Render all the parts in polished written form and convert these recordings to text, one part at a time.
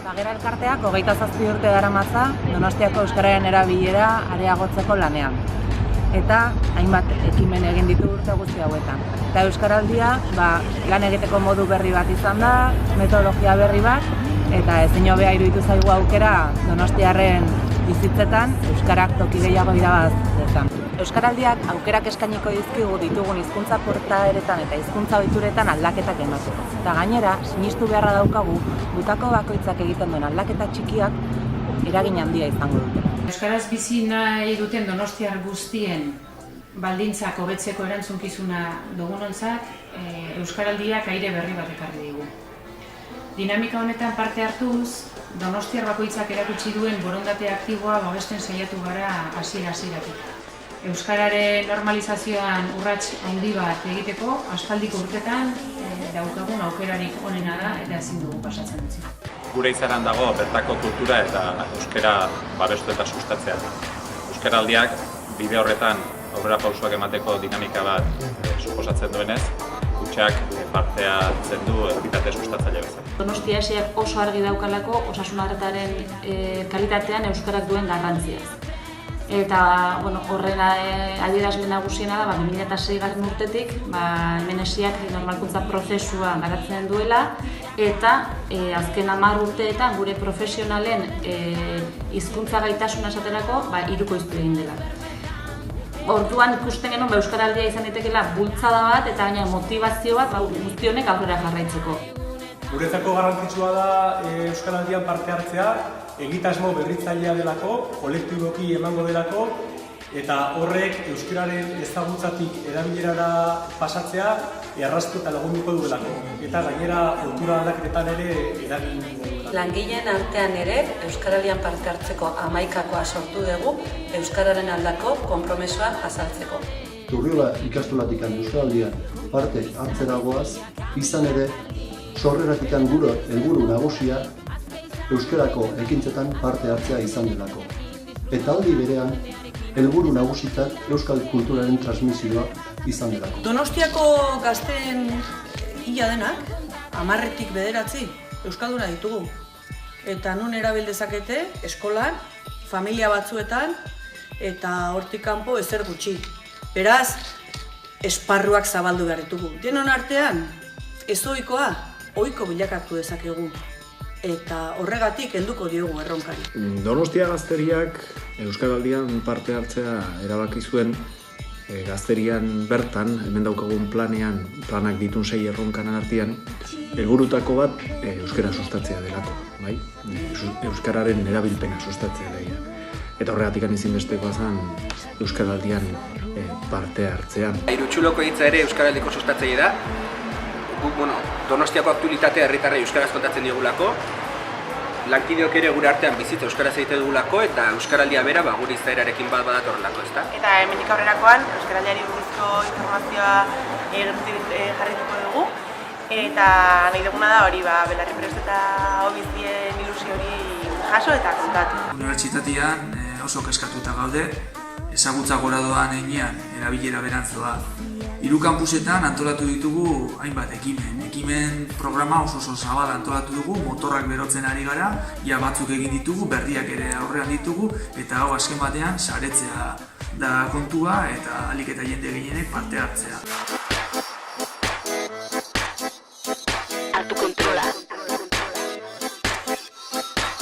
Bagera elkarteak 27 urte daramatza Donostiako euskararen erabilera areagotzeko lanean. Eta hainbat ekimen egin ditu urte guzti hauetan. Eta Euskaraldia lan egiteko modu berri bat izan da, metodologia berri bat, eta ezin hobea iruditu zaigu aukera Donostiarren bizitzetan euskarak toki gehiago irabaz dezan. Euskaraldiak aukerak eskainiko dizkigu ditugun hizkuntza portaeretan eta hizkuntza ohituretan aldaketak emateko. Eta gainera, sinistu beharra daukagu, gutako bakoitzak egiten duen aldaketa txikiak eragin handia izango dute. Euskaraz bizi nahi duten donostiar guztien baldintzak hobetzeko erantzunkizuna dugunontzat, Euskaraldiak aire berri bat ekarri digu. Dinamika honetan parte hartuz, donostiar bakoitzak erakutsi duen borondate aktiboa babesten saiatu gara hasiera-hasieratik. Euskararen normalizazioan urrats handi bat egiteko, aspaldiko urtetan daukagun aukerarik onena da eta ezin dugu pasatzen utzi. Gure izaran dago bertako kultura eta euskara babestu eta sustatzea. Euskaraldiak bide horretan aurrerapausoak emateko dinamika bat suposatzen duenez, kutxak partea hartzen du egitate sustatzaile bezala. Donostia esiak oso argi daukalako osasun arretaren kalitatean euskarak duen garrantziaz. Eta horren adierazle nagusiena da 2006 urtetik hemen esiak normalkuntza prozesua garatzen duela eta azken 10 urteetan gure profesionalen hizkuntza gaitasuna esaterako hirukoiztu egin dela. Orduan ikusten genuen Euskaraldia izan daitekeela bultzada bat eta gaina motivazio bat guzti honek aurrera jarraitzeko. Guretzako garrantzitsua da Euskaraldian parte hartzea, egitasmo berritzailea delako, kolektiboki emango delako, eta horrek euskararen ezagutzatik erabilerara pasatzea erraztu eta lagunduko duelako. Eta gainera ohitura aldaketetan ere eragingo duelako. Langileen artean ere Euskaraldian parte hartzeko 11koa sortu dugu euskararen aldako konpromisoa azaltzeko. Turriola ikastolatik Euskaraldian parte hartzeragoaz, izan ere sorreratik gure helburu nagusia euskarako ekintzetan parte hartzea izan delako. Eta aldi berean, helburu nagusitzat euskal kulturaren transmisioa izan delako. Donostiako gazteen hila denak, 10tik 9 euskalduna ditugu. Eta nun erabil dezakete, eskolan, familia batzuetan, eta hortik kanpo ezer gutxi. Beraz, esparruak zabaldu behar ditugu. Denon artean, ez ohikoa, ohiko bilakatu dezakegu. Eta horregatik helduko diogu erronkari. Donostia gazteriak Euskaraldian parte hartzea erabaki zuen gazterian bertan, hemen daukagun planak ditun 6 erronkan artean, helburutako bat euskara sustatzea delako, bai? Euskararen erabilpena sustatzea daia. Eta horregatik ezinbestekoa zen Euskaraldian parte hartzean. Irutxuloko hitza ere Euskaraldiko sustatzaile da. Donostiako aktualitatea herritarrei euskaraz kontatzen digulako, lankideok ere gure artean bizitza euskaraz egiten dugulako eta Euskaraldia bera gure izaerarekin bat badatorrelako, ezta? Eta hemendik aurrerakoan Euskaraldiari buruzko informazioa jarrituko dugu eta nahi duguna da hori belarri prest eta hobizien ilusio hori jaso eta kontatu. Unibertsitatean oso kezkatuta gaude, ezagutza gora doan heinean erabilera berantzoa. 3 kampusetan antolatu ditugu hainbat ekimen programa oso zabal antolatu dugu, motorrak berotzen ari gara, ia batzuk egin ditugu, berriak ere aurrean ditugu, eta hau azken batean saretzea da kontua eta ahalik eta jende gehienek parte hartzea. Hartu kontrola,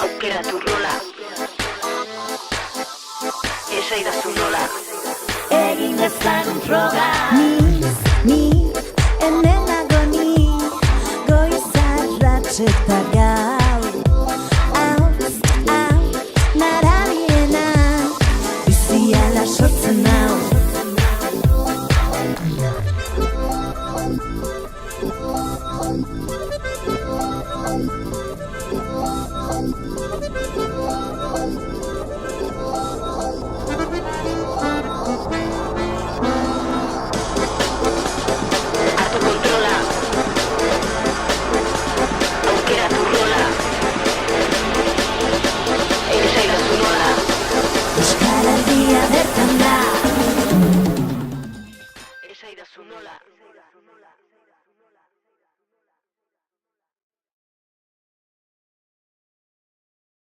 aukeratu rola, esaidazu nola. Egin dezagun froga. Ni, hemen nago ni, goizarratxetaga.